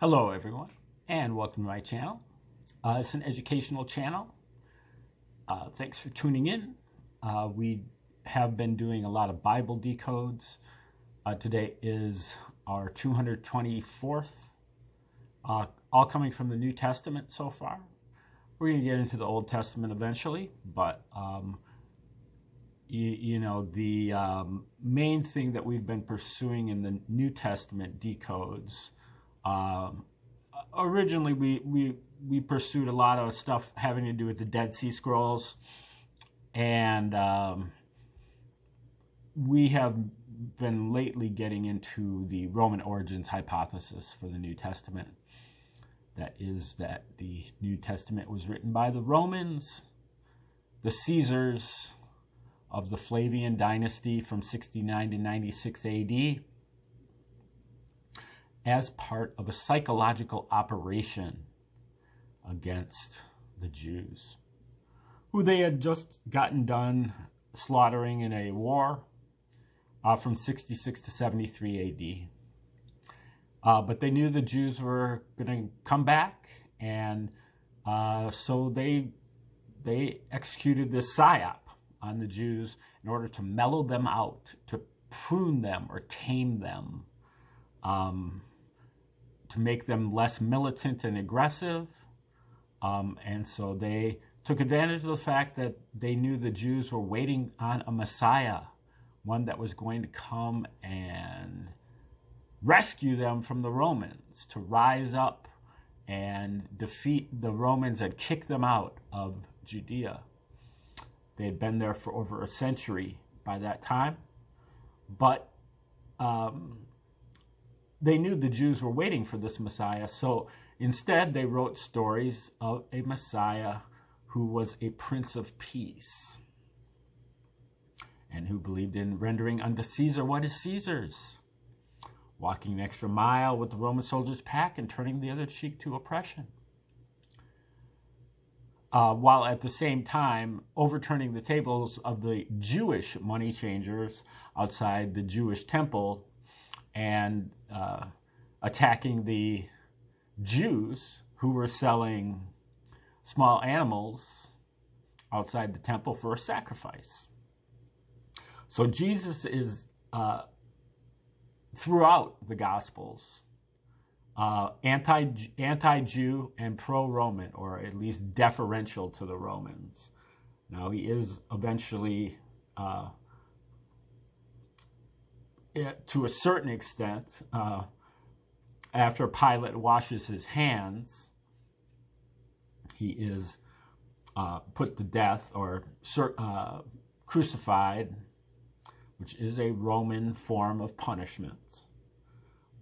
Hello everyone, and welcome to my channel. It's an educational channel. Thanks for tuning in. We have been doing a lot of Bible decodes. Today is our 224th, all coming from the New Testament so far. We're going to get into the Old Testament eventually, but the main thing that we've been pursuing in the New Testament decodes, originally we pursued a lot of stuff having to do with the Dead Sea Scrolls, and we have been lately getting into the Roman origins hypothesis for the New Testament. That is that the New Testament was written by the Romans, the Caesars of the Flavian dynasty from 69 to 96 AD, as part of a psychological operation against the Jews, who they had just gotten done slaughtering in a war from 66 to 73 AD. But they knew the Jews were going to come back, and so they executed this psyop on the Jews in order to mellow them out, to prune them or tame them, to make them less militant and aggressive. And so they took advantage of the fact that they knew the Jews were waiting on a Messiah, one that was going to come and rescue them from the Romans, to rise up and defeat the Romans and kick them out of Judea. They had been there for over a century by that time, but they knew the Jews were waiting for this Messiah, so instead they wrote stories of a Messiah who was a Prince of Peace and who believed in rendering unto Caesar what is Caesar's, walking an extra mile with the Roman soldiers' pack and turning the other cheek to oppression, while at the same time overturning the tables of the Jewish money changers outside the Jewish temple and attacking the Jews who were selling small animals outside the temple for a sacrifice. So Jesus is, throughout the Gospels, anti-Jew and pro-Roman, or at least deferential to the Romans. Now, he is eventually, to a certain extent, after Pilate washes his hands, he is put to death or crucified, which is a Roman form of punishment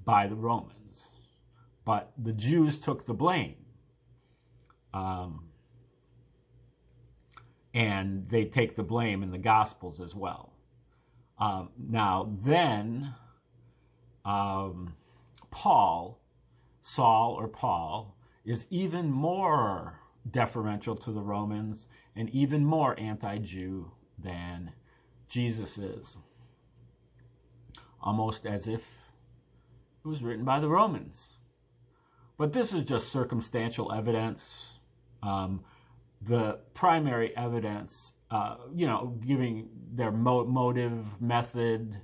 by the Romans. But the Jews took the blame. And they take the blame in the Gospels as well. Now then, Paul is even more deferential to the Romans and even more anti-Jew than Jesus is. Almost as if it was written by the Romans. But this is just circumstantial evidence. The primary evidence, giving their motive, method.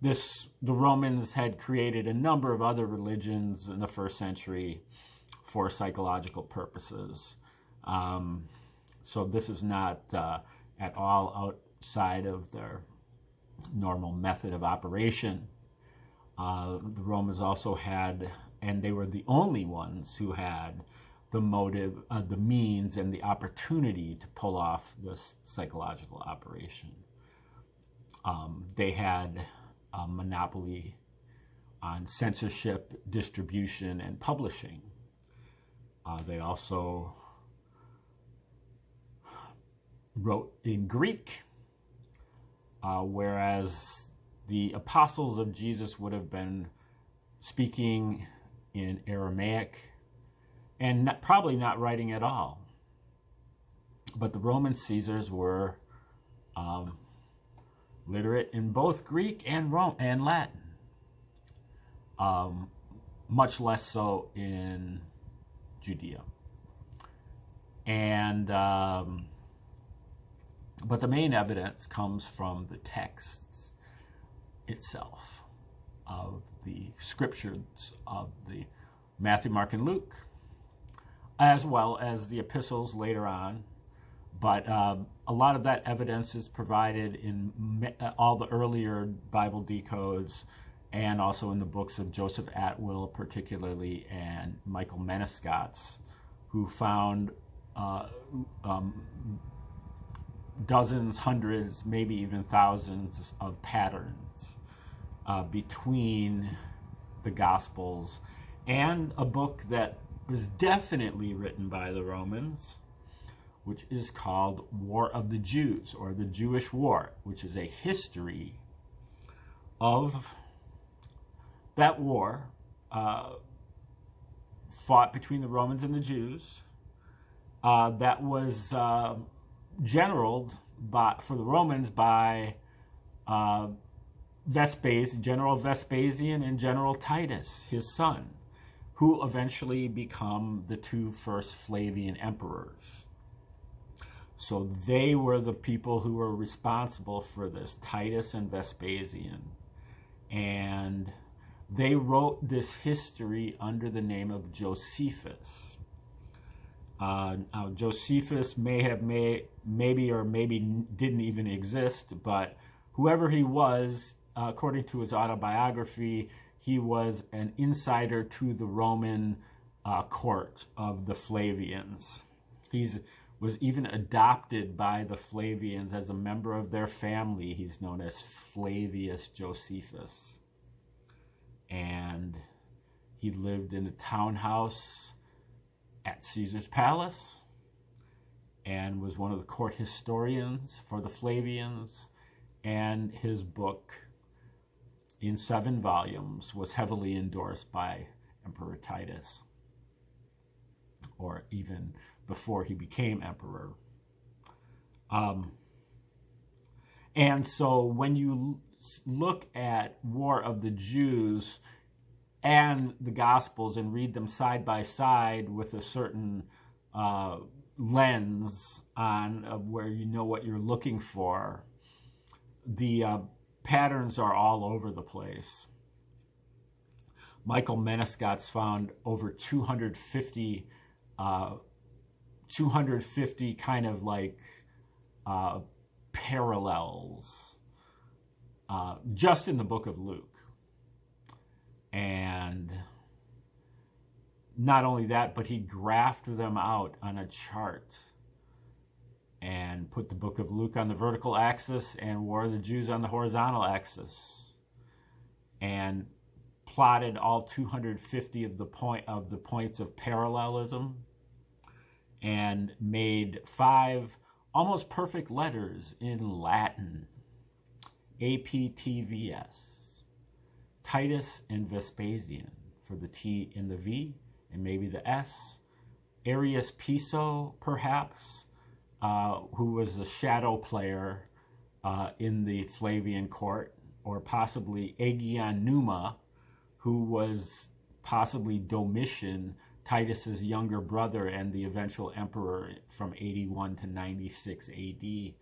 The Romans had created a number of other religions in the first century for psychological purposes. So this is not at all outside of their normal method of operation. The Romans also had, and they were the only ones who had the motive, the means, and the opportunity to pull off this psychological operation. They had a monopoly on censorship, distribution, and publishing. They also wrote in Greek, whereas the apostles of Jesus would have been speaking in Aramaic and probably not writing at all. But the Roman Caesars were literate in both Greek and Latin. much less so in Judea. And but the main evidence comes from the texts itself of the scriptures of the Matthew, Mark, and Luke, as well as the epistles later on. But a lot of that evidence is provided in all the earlier Bible decodes, and also in the books of Joseph Atwill particularly, and Michael Menescot's, who found dozens, hundreds, maybe even thousands of patterns between the Gospels, and a book that was definitely written by the Romans, which is called War of the Jews, or the Jewish War, which is a history of that war fought between the Romans and the Jews, that was generaled for the Romans by General Vespasian and General Titus, his son, who eventually become the two first Flavian emperors. So they were the people who were responsible for this, Titus and Vespasian. And they wrote this history under the name of Josephus. Now, Josephus maybe didn't even exist, but whoever he was, according to his autobiography, he was an insider to the Roman court of the Flavians. He was even adopted by the Flavians as a member of their family. He's known as Flavius Josephus. And he lived in a townhouse at Caesar's palace and was one of the court historians for the Flavians. And his book, in 7 volumes, was heavily endorsed by Emperor Titus, or even before he became emperor. And so when you look at War of the Jews and the Gospels and read them side by side with a certain lens on where you know what you're looking for, the patterns are all over the place. Michael Menescot's found over 250 kind of like parallels just in the book of Luke. And not only that, but he graphed them out on a chart and put the book of Luke on the vertical axis and War of the Jews on the horizontal axis, and plotted all 250 of the points of parallelism, and made 5 almost perfect letters in Latin: APTVS, Titus and Vespasian, for the T and the V, and maybe the S. Arius Piso, perhaps, who was a shadow player in the Flavian court, or possibly Aegion Numa, who was possibly Domitian, Titus's younger brother and the eventual emperor from 81 to 96 AD, the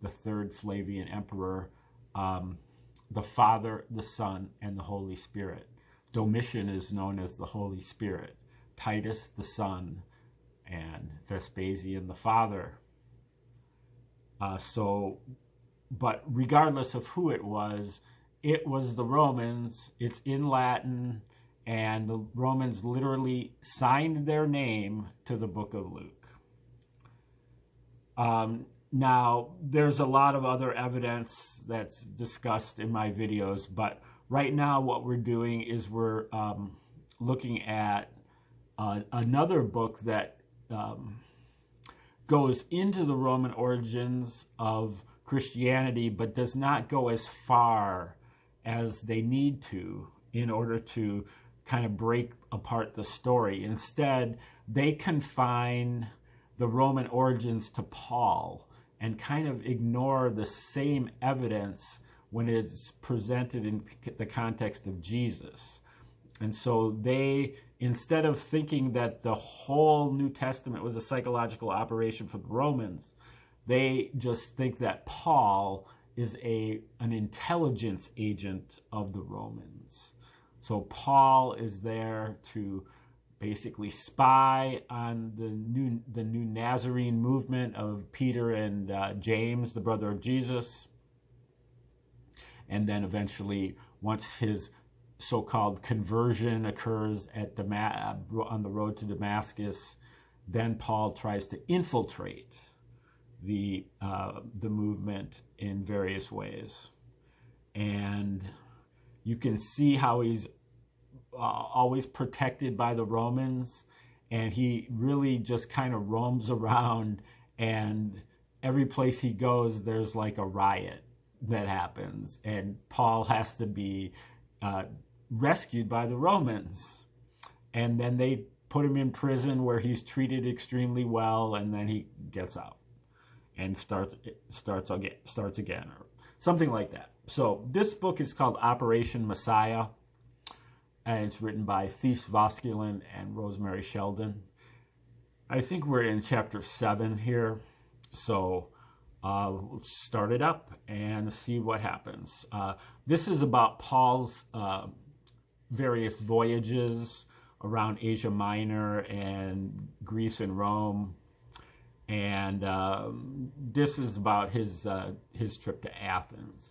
3rd Flavian emperor, the Father, the Son, and the Holy Spirit. Domitian is known as the Holy Spirit, Titus the Son, and Vespasian the Father. But regardless of who it was the Romans. It's in Latin, and the Romans literally signed their name to the book of Luke. Now, there's a lot of other evidence that's discussed in my videos, but right now what we're doing is we're looking at another book that goes into the Roman origins of Christianity, but does not go as far as they need to in order to kind of break apart the story. Instead, they confine the Roman origins to Paul and kind of ignore the same evidence when it's presented in the context of Jesus. And so they, instead of thinking that the whole New Testament was a psychological operation for the Romans, they just think that Paul is an intelligence agent of the Romans. So Paul is there to basically spy on the new Nazarene movement of Peter and James, the brother of Jesus. And then eventually, once his so-called conversion occurs on the road to Damascus, then Paul tries to infiltrate the movement in various ways. And you can see how he's always protected by the Romans, and he really just kind of roams around, and every place he goes there's like a riot that happens, and Paul has to be rescued by the Romans, and then they put him in prison where he's treated extremely well, and then he gets out and starts again, or something like that. So this book is called Operation Messiah, and it's written by Thies Voskuilen and Rosemary Sheldon. I think we're in chapter 7 here, so we'll start it up and see what happens. This is about Paul's various voyages around Asia Minor and Greece and Rome, and this is about his trip to Athens.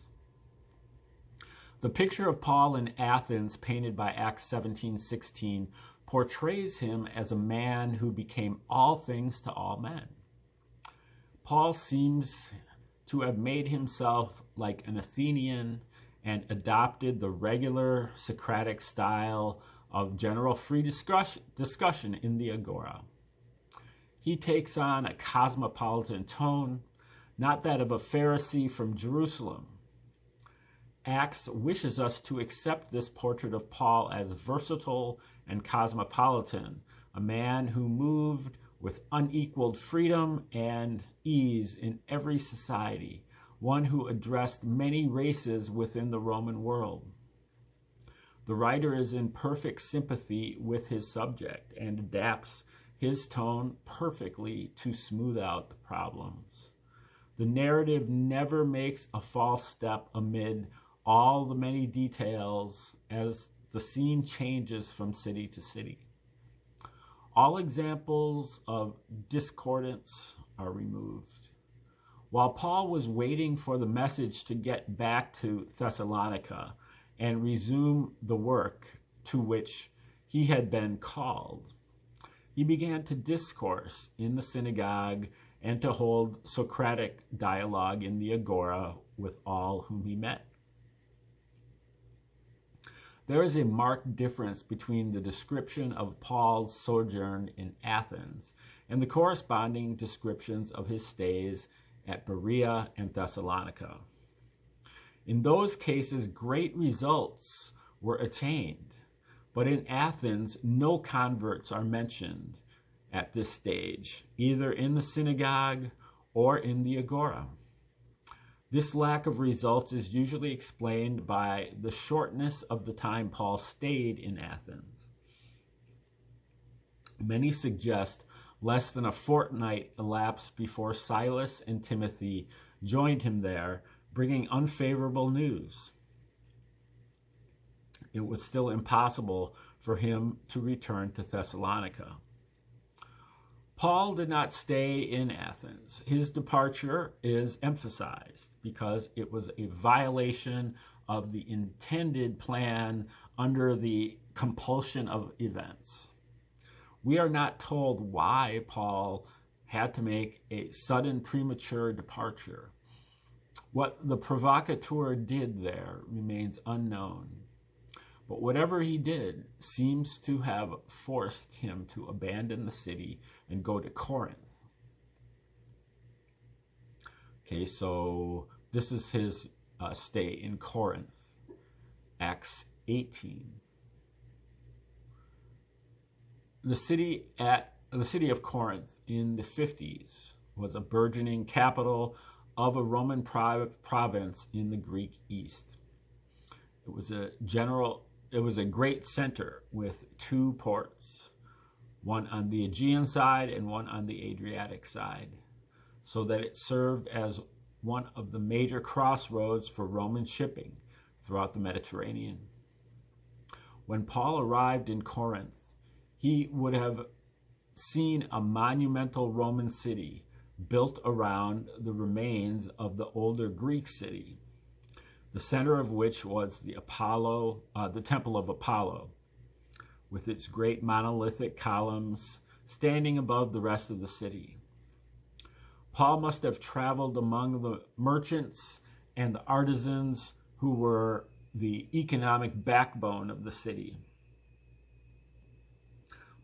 The picture of Paul in Athens, painted by Acts 17:16, portrays him as a man who became all things to all men. Paul seems to have made himself like an Athenian and adopted the regular Socratic style of general free discussion in the agora. He takes on a cosmopolitan tone, not that of a Pharisee from Jerusalem. Acts wishes us to accept this portrait of Paul as versatile and cosmopolitan, a man who moved with unequaled freedom and ease in every society, one who addressed many races within the Roman world. The writer is in perfect sympathy with his subject and adapts his tone perfectly to smooth out the problems. The narrative never makes a false step amid all the many details as the scene changes from city to city. All examples of discordance are removed. While Paul was waiting for the message to get back to Thessalonica and resume the work to which he had been called, he began to discourse in the synagogue and to hold Socratic dialogue in the agora with all whom he met. There is a marked difference between the description of Paul's sojourn in Athens and the corresponding descriptions of his stays at Berea and Thessalonica. In those cases, great results were attained, but in Athens, no converts are mentioned at this stage, either in the synagogue or in the agora. This lack of results is usually explained by the shortness of the time Paul stayed in Athens. Many suggest less than a fortnight elapsed before Silas and Timothy joined him there, bringing unfavorable news. It was still impossible for him to return to Thessalonica. Paul did not stay in Athens. His departure is emphasized because it was a violation of the intended plan under the compulsion of events. We are not told why Paul had to make a sudden premature departure. What the provocateur did there remains unknown. But whatever he did seems to have forced him to abandon the city and go to Corinth. Okay, so this is his stay in Corinth, Acts 18. The city of Corinth in the 50s was a burgeoning capital of a Roman province in the Greek East. It was a general it was a great center with two ports, one on the Aegean side and one on the Adriatic side, so that it served as one of the major crossroads for Roman shipping throughout the Mediterranean. When Paul arrived in Corinth, he would have seen a monumental Roman city built around the remains of the older Greek city, the center of which was the Temple of Apollo, with its great monolithic columns standing above the rest of the city. Paul must have traveled among the merchants and the artisans who were the economic backbone of the city.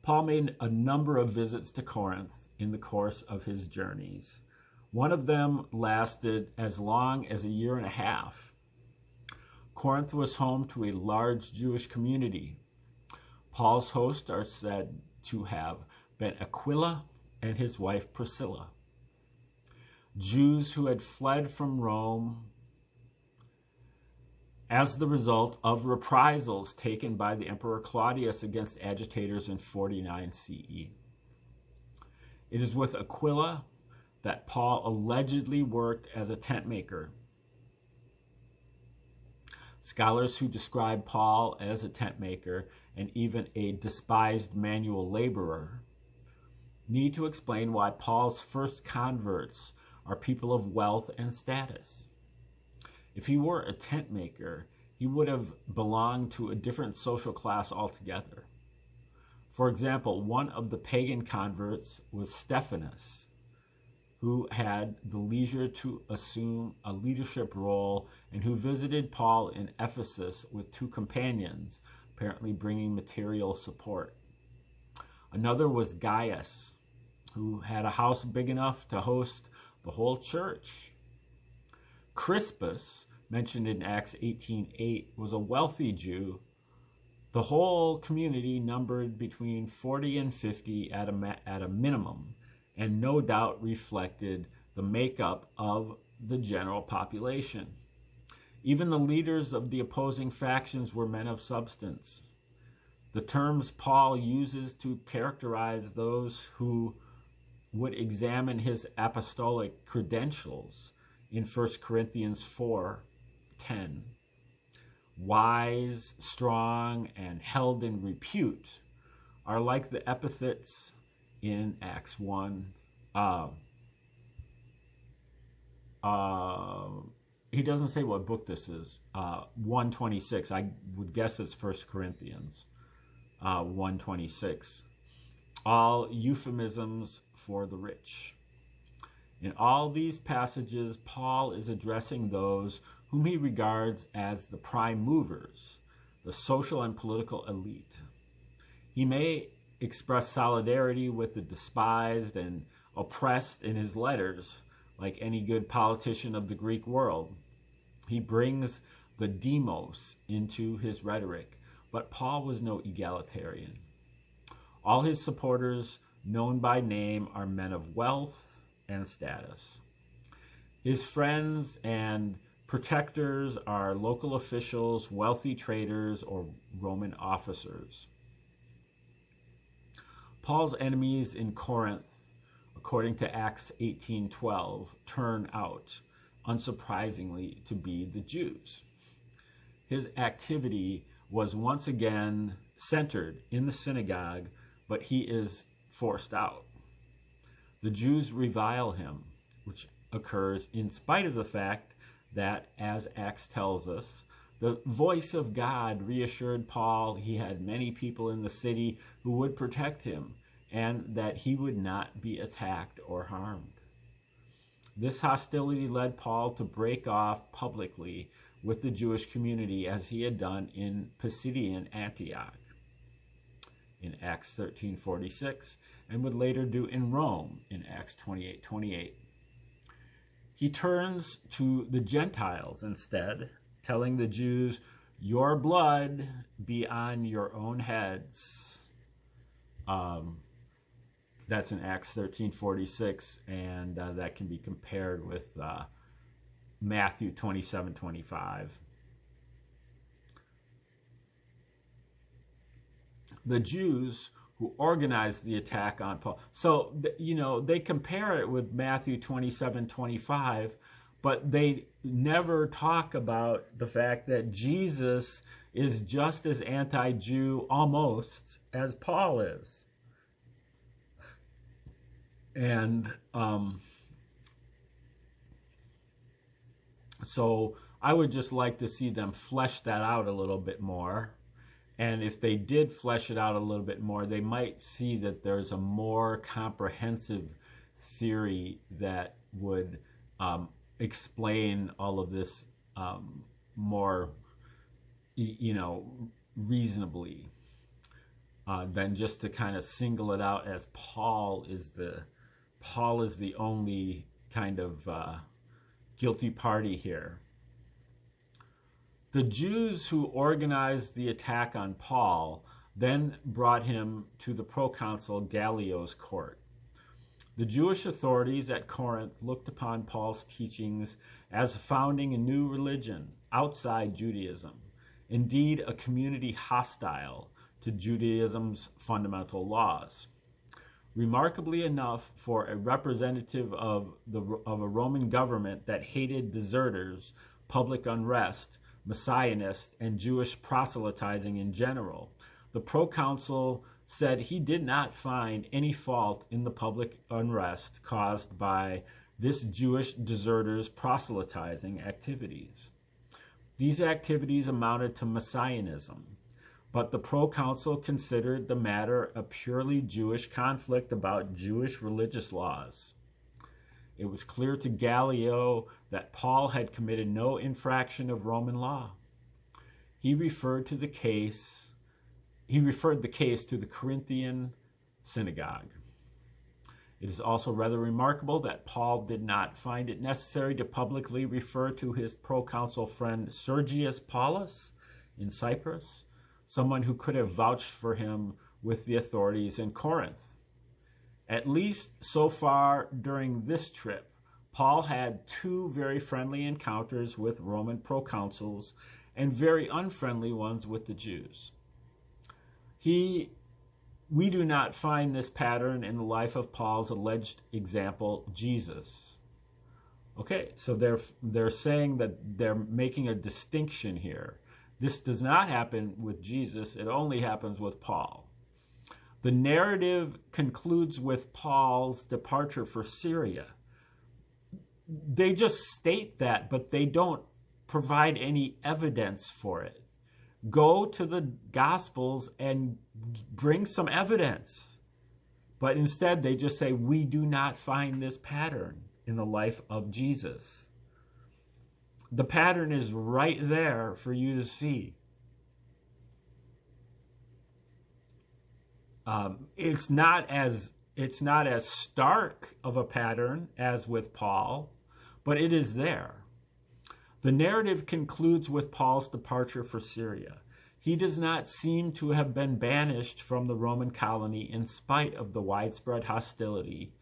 Paul made a number of visits to Corinth in the course of his journeys. One of them lasted as long as a year and a half. Corinth was home to a large Jewish community. Paul's hosts are said to have been Aquila and his wife Priscilla, Jews who had fled from Rome as the result of reprisals taken by the Emperor Claudius against agitators in 49 CE. It is with Aquila that Paul allegedly worked as a tent maker. Scholars who describe Paul as a tent maker and even a despised manual laborer need to explain why Paul's first converts are people of wealth and status. If he were a tent maker, he would have belonged to a different social class altogether. For example, one of the pagan converts was Stephanus, who had the leisure to assume a leadership role and who visited Paul in Ephesus with two companions, apparently bringing material support. Another was Gaius, who had a house big enough to host the whole church. Crispus, mentioned in Acts 18:8, was a wealthy Jew. The whole community numbered between 40 and 50 at a minimum, and no doubt reflected the makeup of the general population. Even the leaders of the opposing factions were men of substance. The terms Paul uses to characterize those who would examine his apostolic credentials in 1 Corinthians 4:10, wise, strong, and held in repute, are like the epithets in Acts 1. He doesn't say what book this is. 126. I would guess it's 1 Corinthians 126. All euphemisms for the rich. In all these passages, Paul is addressing those whom he regards as the prime movers, the social and political elite. He may express solidarity with the despised and oppressed in his letters, like any good politician of the Greek world. He brings the demos into his rhetoric, but Paul was no egalitarian. All his supporters, known by name, are men of wealth and status. His friends and protectors are local officials, wealthy traders, or Roman officers. Paul's enemies in Corinth, according to Acts 18:12, turn out, unsurprisingly, to be the Jews. His activity was once again centered in the synagogue, but he is forced out. The Jews revile him, which occurs in spite of the fact that, as Acts tells us, the voice of God reassured Paul he had many people in the city who would protect him and that he would not be attacked or harmed. This hostility led Paul to break off publicly with the Jewish community as he had done in Pisidian Antioch in Acts 13:46 and would later do in Rome in Acts 28:28. He turns to the Gentiles instead, telling the Jews, "Your blood be on your own heads." That's in Acts 13:46, and that can be compared with Matthew 27:25. the Jews who organized the attack on Paul. So, they compare it with Matthew 27:25, but they never talk about the fact that Jesus is just as anti-Jew almost as Paul is. And so I would just like to see them flesh that out a little bit more. And if they did flesh it out a little bit more, they might see that there's a more comprehensive theory that would explain all of this more, reasonably than just to kind of single it out as Paul is the only kind of guilty party here. The Jews who organized the attack on Paul then brought him to the proconsul Gallio's court. The Jewish authorities at Corinth looked upon Paul's teachings as founding a new religion outside Judaism, indeed a community hostile to Judaism's fundamental laws. Remarkably enough, for a representative of a Roman government that hated deserters, public unrest, messianists, and Jewish proselytizing in general, the proconsul said he did not find any fault in the public unrest caused by this Jewish deserters' proselytizing activities. These activities amounted to messianism, but the proconsul considered the matter a purely Jewish conflict about Jewish religious laws. It was clear to Gallio that Paul had committed no infraction of Roman law. He referred the case to the Corinthian synagogue. It is also rather remarkable that Paul did not find it necessary to publicly refer to his proconsul friend Sergius Paulus in Cyprus, someone who could have vouched for him with the authorities in Corinth. At least so far during this trip, Paul had two very friendly encounters with Roman proconsuls and very unfriendly ones with the Jews. We do not find this pattern in the life of Paul's alleged example, Jesus. Okay, so they're saying that they're making a distinction here. This does not happen with Jesus, it only happens with Paul. The narrative concludes with Paul's departure for Syria. They just state that, but they don't provide any evidence for it. Go to the Gospels and bring some evidence. But instead, they just say, we do not find this pattern in the life of Jesus. The pattern is right there for you to see. It's not as stark of a pattern as with Paul, but it is there. The narrative concludes with Paul's departure for Syria. He does not seem to have been banished from the Roman colony in spite of the widespread hostility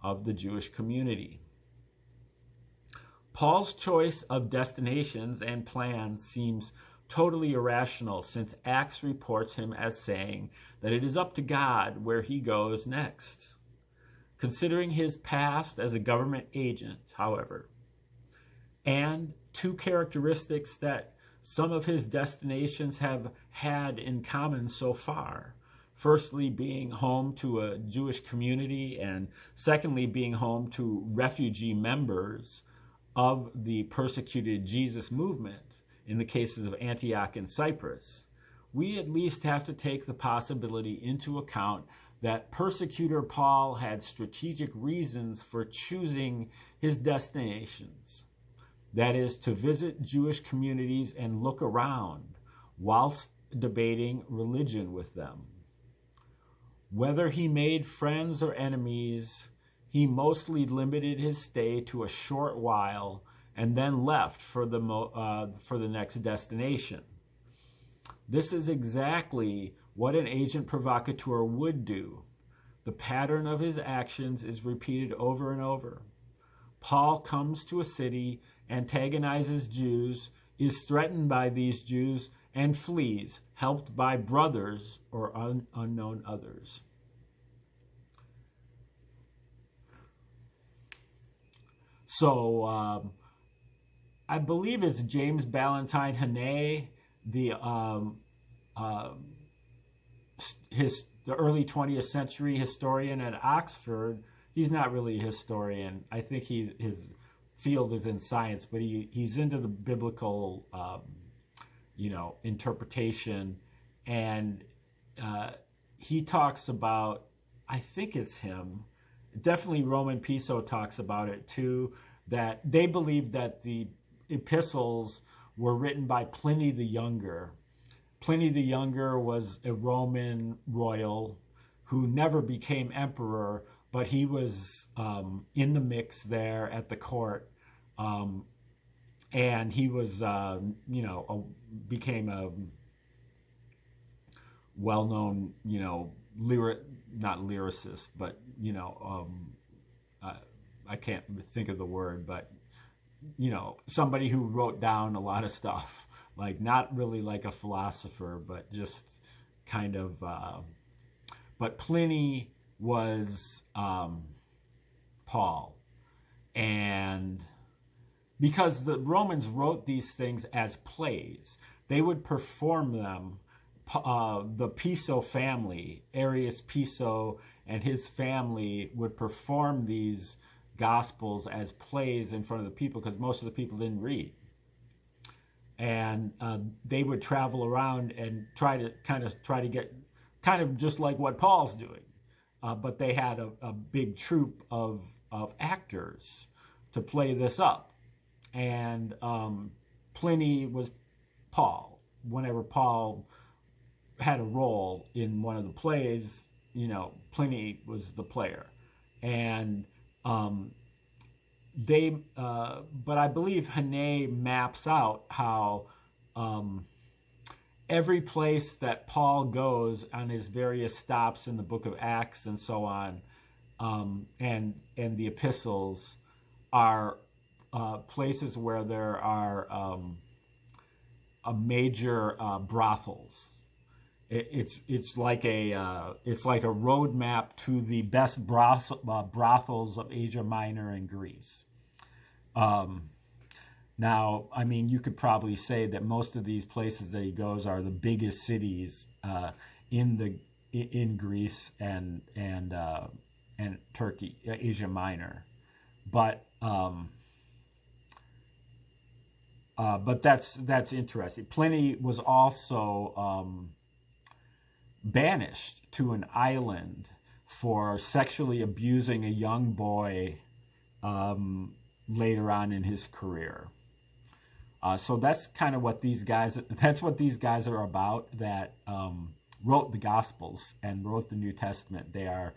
of the Jewish community. Paul's choice of destinations and plans seems totally irrational, since Acts reports him as saying that it is up to God where he goes next. Considering his past as a government agent, however, and two characteristics that some of his destinations have had in common so far, firstly being home to a Jewish community, and secondly being home to refugee members of the persecuted Jesus movement, in the cases of Antioch and Cyprus, we at least have to take the possibility into account that persecutor Paul had strategic reasons for choosing his destinations. That is, to visit Jewish communities and look around whilst debating religion with them. Whether he made friends or enemies, he mostly limited his stay to a short while and then left for the next destination. This is exactly what an agent provocateur would do. The pattern of his actions is repeated over and over. Paul comes to a city, antagonizes Jews, is threatened by these Jews, and flees, helped by brothers or unknown others. So I believe it's James Ballantyne Hannay, the early 20th century historian at Oxford. He's not really a historian. I think his field is in science, but he's into the biblical interpretation, and he talks about, I think it's him, definitely Roman Piso talks about it too, that they believe that the epistles were written by Pliny the Younger. Pliny the Younger was a Roman royal who never became emperor, but he was in the mix there at the court, and he was, became a well-known, not lyricist, but I can't think of the word, but somebody who wrote down a lot of stuff, like not really like a philosopher, but just kind of. But Pliny was Paul, and because the Romans wrote these things as plays, they would perform them. The Piso family, Arius Piso and his family, would perform these Gospels as plays in front of the people, because most of the people didn't read. And they would travel around and try to get kind of just like what Paul's doing. But they had a big troupe of actors to play this up. And Pliny was Paul. Whenever Paul had a role in one of the plays, Pliny was the player. And but I believe Hannay maps out how every place that Paul goes on his various stops in the book of Acts and so on, and the epistles are places where there are a major brothels. It's like a roadmap to the best brothels of Asia Minor and Greece. Now, I mean, you could probably say that most of these places that he goes are the biggest cities in Greece and Turkey, Asia Minor, but that's interesting. Pliny was also banished to an island for sexually abusing a young boy later on in his career. So that's kind of what these guys are about, that wrote the Gospels and wrote the New Testament. They're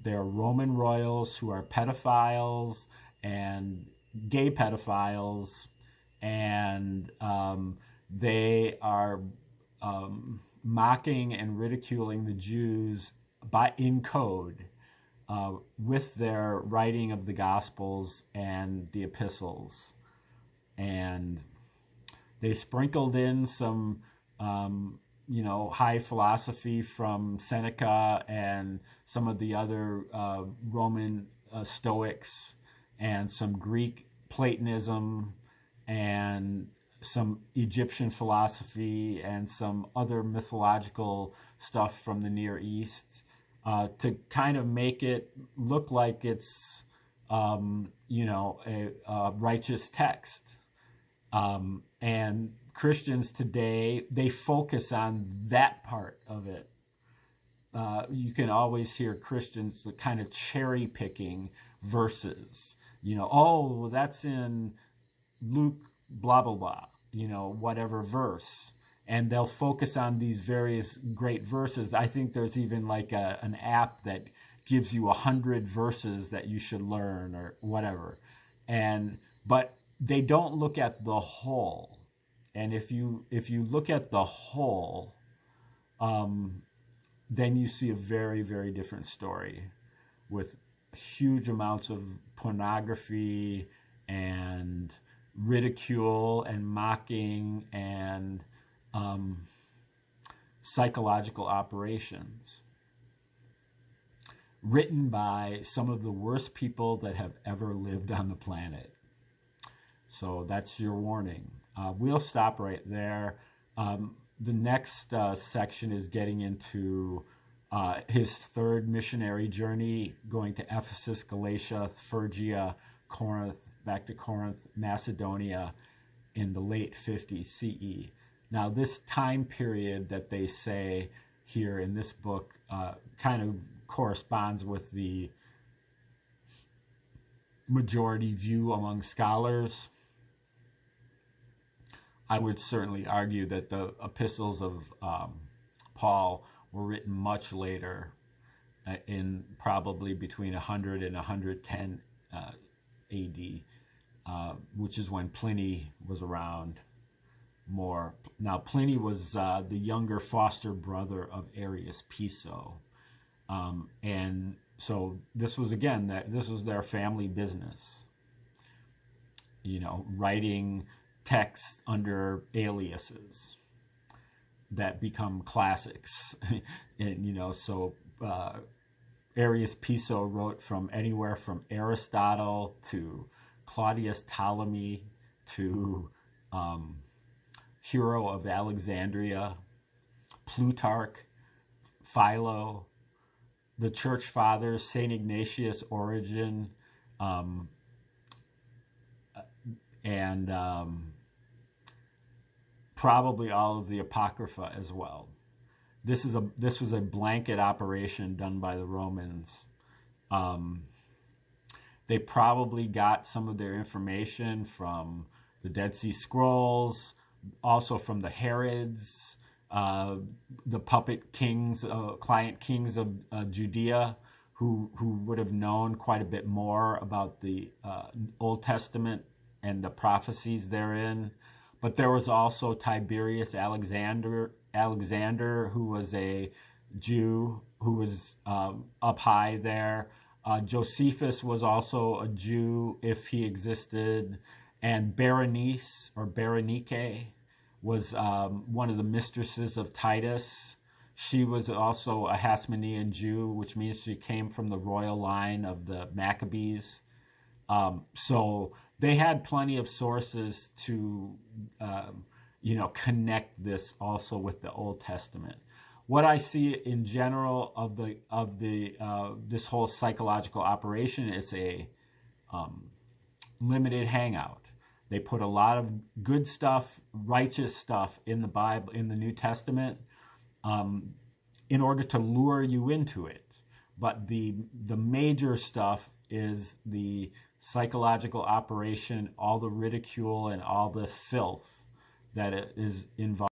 Roman royals who are pedophiles and gay pedophiles, and they are mocking and ridiculing the Jews in code with their writing of the Gospels and the epistles. And they sprinkled in some high philosophy from Seneca and some of the other Roman Stoics, and some Greek Platonism, and some Egyptian philosophy, and some other mythological stuff from the Near East, to kind of make it look like it's a righteous text. And Christians today, they focus on that part of it. You can always hear Christians kind of cherry picking verses. That's in Luke blah, blah, blah, whatever verse. And they'll focus on these various great verses. I think there's even like an app that gives you 100 verses that you should learn or whatever. But they don't look at the whole. And if you look at the whole, then you see a very, very different story, with huge amounts of pornography and ridicule and mocking and psychological operations, written by some of the worst people that have ever lived on the planet. So that's your warning. We'll stop right there. The next section is getting into his third missionary journey, going to Ephesus, Galatia, Phrygia, Corinth, back to Corinth, Macedonia in the late 50s CE. Now, this time period that they say here in this book kind of corresponds with the majority view among scholars. I would certainly argue that the epistles of Paul were written much later, in probably between 100 and 110 AD, which is when Pliny was around more. Now, Pliny was the younger foster brother of Arius Piso, and so this was, again, this was their family business, writing texts under aliases that become classics. And so Arius Piso wrote from anywhere from Aristotle to Claudius Ptolemy to Hero of Alexandria, Plutarch, Philo, the Church Fathers, St. Ignatius, Origen, and probably all of the Apocrypha as well. This was a blanket operation done by the Romans. They probably got some of their information from the Dead Sea Scrolls, also from the Herods, the puppet kings, client kings of Judea, who would have known quite a bit more about the Old Testament and the prophecies therein. But there was also Tiberius Alexander, who was a Jew who was up high there. Josephus was also a Jew, if he existed. And Berenice, or Berenike, was one of the mistresses of Titus. She was also a Hasmonean Jew, which means she came from the royal line of the Maccabees. So they had plenty of sources to, connect this also with the Old Testament. What I see in general of this whole psychological operation is a limited hangout. They put a lot of good stuff, righteous stuff in the Bible, in the New Testament, in order to lure you into it. But the major stuff is the psychological operation, all the ridicule and all the filth that is involved.